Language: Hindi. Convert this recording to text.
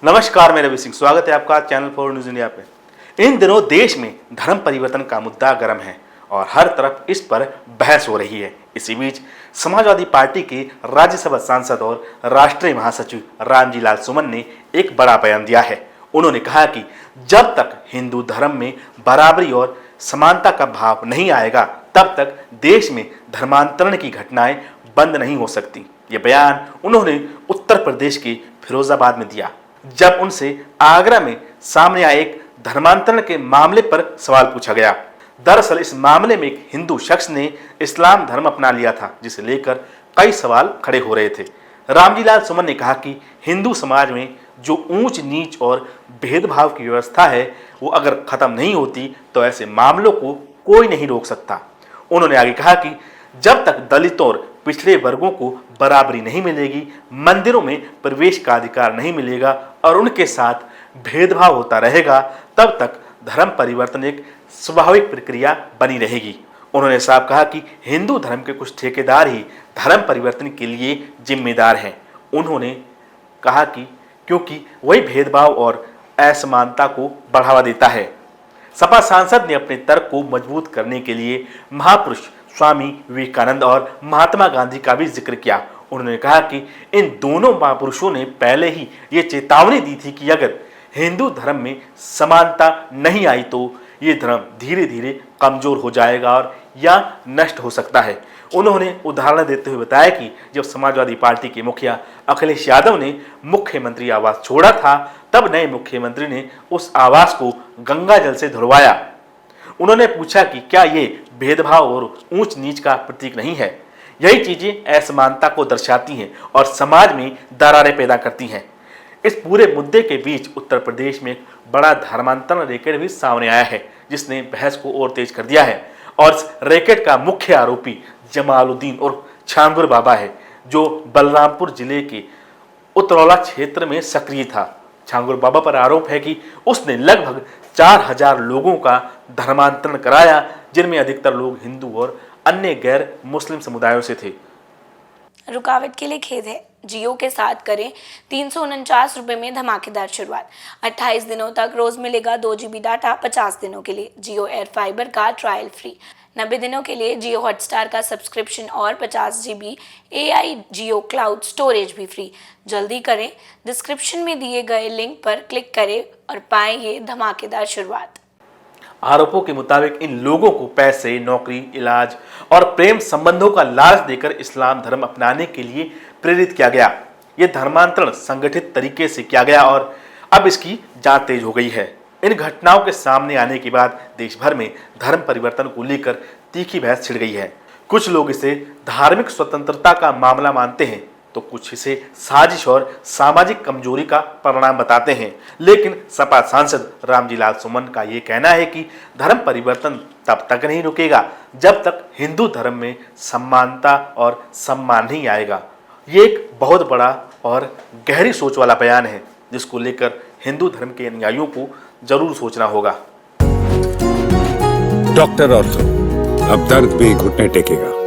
नमस्कार, मैं रवि सिंह। स्वागत है आपका चैनल 4 न्यूज इंडिया पे। इन दिनों देश में धर्म परिवर्तन का मुद्दा गर्म है और हर तरफ इस पर बहस हो रही है। इसी बीच समाजवादी पार्टी के राज्यसभा सांसद और राष्ट्रीय महासचिव रामजी लाल सुमन ने एक बड़ा बयान दिया है। उन्होंने कहा कि जब तक हिंदू धर्म में बराबरी और समानता का भाव नहीं आएगा, तब तक देश में धर्मांतरण की घटनाएं बंद नहीं हो सकती। ये बयान उन्होंने उत्तर प्रदेश के फिरोजाबाद में दिया, जब उनसे आगरा में सामने आए एक धर्मांतरण के मामले पर सवाल पूछा गया। दरअसल इस मामले में एक हिंदू शख्स ने इस्लाम धर्म अपना लिया था, जिसे लेकर कई सवाल खड़े हो रहे थे। रामजी लाल सुमन ने कहा कि हिंदू समाज में जो ऊंच नीच और भेदभाव की व्यवस्था है, वो अगर खत्म नहीं होती तो ऐसे मामलों को कोई नहीं रोक सकता। उन्होंने आगे कहा कि जब तक दलितों और पिछड़े वर्गों को बराबरी नहीं मिलेगी, मंदिरों में प्रवेश का अधिकार नहीं मिलेगा और उनके साथ भेदभाव होता रहेगा, तब तक धर्म परिवर्तन एक स्वाभाविक प्रक्रिया बनी रहेगी। उन्होंने साफ कहा कि हिंदू धर्म के कुछ ठेकेदार ही धर्म परिवर्तन के लिए जिम्मेदार हैं। उन्होंने कहा कि क्योंकि वही भेदभाव और असमानता को बढ़ावा देता है। सपा सांसद ने अपने तर्क को मजबूत करने के लिए महापुरुष स्वामी विवेकानंद और महात्मा गांधी का भी जिक्र किया। उन्होंने कहा कि इन दोनों महापुरुषों ने पहले ही ये चेतावनी दी थी कि अगर हिंदू धर्म में समानता नहीं आई तो ये धर्म धीरे धीरे कमजोर हो जाएगा और या नष्ट हो सकता है। उन्होंने उदाहरण देते हुए बताया कि जब समाजवादी पार्टी के मुखिया अखिलेश यादव ने मुख्यमंत्री आवास छोड़ा था, तब नए मुख्यमंत्री ने उस आवास को गंगा जल से धुलवाया। उन्होंने पूछा कि क्या ये भेदभाव और ऊंच नीच का प्रतीक नहीं है? यही चीजें असमानता को दर्शाती हैं और समाज में दरारें पैदा करती हैं। इस पूरे मुद्दे के बीच उत्तर प्रदेश में एक बड़ा धर्मांतरण रैकेट भी सामने आया है, जिसने बहस को और तेज कर दिया है। और इस रैकेट का मुख्य आरोपी जमालुद्दीन और छांगुर बाबा है, जो बलरामपुर जिले के उतरौला क्षेत्र में सक्रिय था। छांगुर बाबा पर आरोप है कि उसने लगभग 4000 लोगों का धर्मांतरण कराया, जिनमें अधिकतर लोग हिंदू और अन्य गैर मुस्लिम समुदायों से थे। रुकावट के लिए खेद है। जियो के साथ करें 349 रुपए में धमाकेदार शुरुआत। 28 दिनों तक रोज मिलेगा 2 GB डाटा 50 दिनों के लिए। जियो एयर फाइबर का ट्रायल फ्री। 90 दिनों के लिए जियो हॉटस्टार का सब्सक्रिप्शन और 50 GB AI जियो क्लाउड स्टोरेज भी फ्री। जल्दी करें, डिस्क्रिप्शन में दिए गए लिंक पर क्लिक करें और पाएं ये धमाकेदार शुरुआत। आरोपों के मुताबिक इन लोगों को पैसे, नौकरी, इलाज और प्रेम संबंधों का लालच देकर इस्लाम धर्म अपनाने के लिए प्रेरित किया गया। यह धर्मांतरण संगठित तरीके से किया गया और अब इसकी जांच तेज हो गई है। इन घटनाओं के सामने आने के बाद देश भर में धर्म परिवर्तन को लेकर तीखी बहस छिड़ गई है। कुछ लोग इसे धार्मिक स्वतंत्रता का मामला मानते हैं, तो कुछ इसे साजिश और सामाजिक कमजोरी का परिणाम बताते हैं। लेकिन सपा सांसद रामजी लाल सुमन का ये कहना है कि धर्म परिवर्तन तब तक नहीं रुकेगा जब तक हिंदू धर्म में समानता और सम्मान नहीं आएगा। ये एक बहुत बड़ा और गहरी सोच वाला बयान है, जिसको लेकर हिंदू धर्म के अनुयायियों को जरूर सोचना होगा। डॉक्टर ऑर्थो, अब दर्द भी घुटने टेकेगा।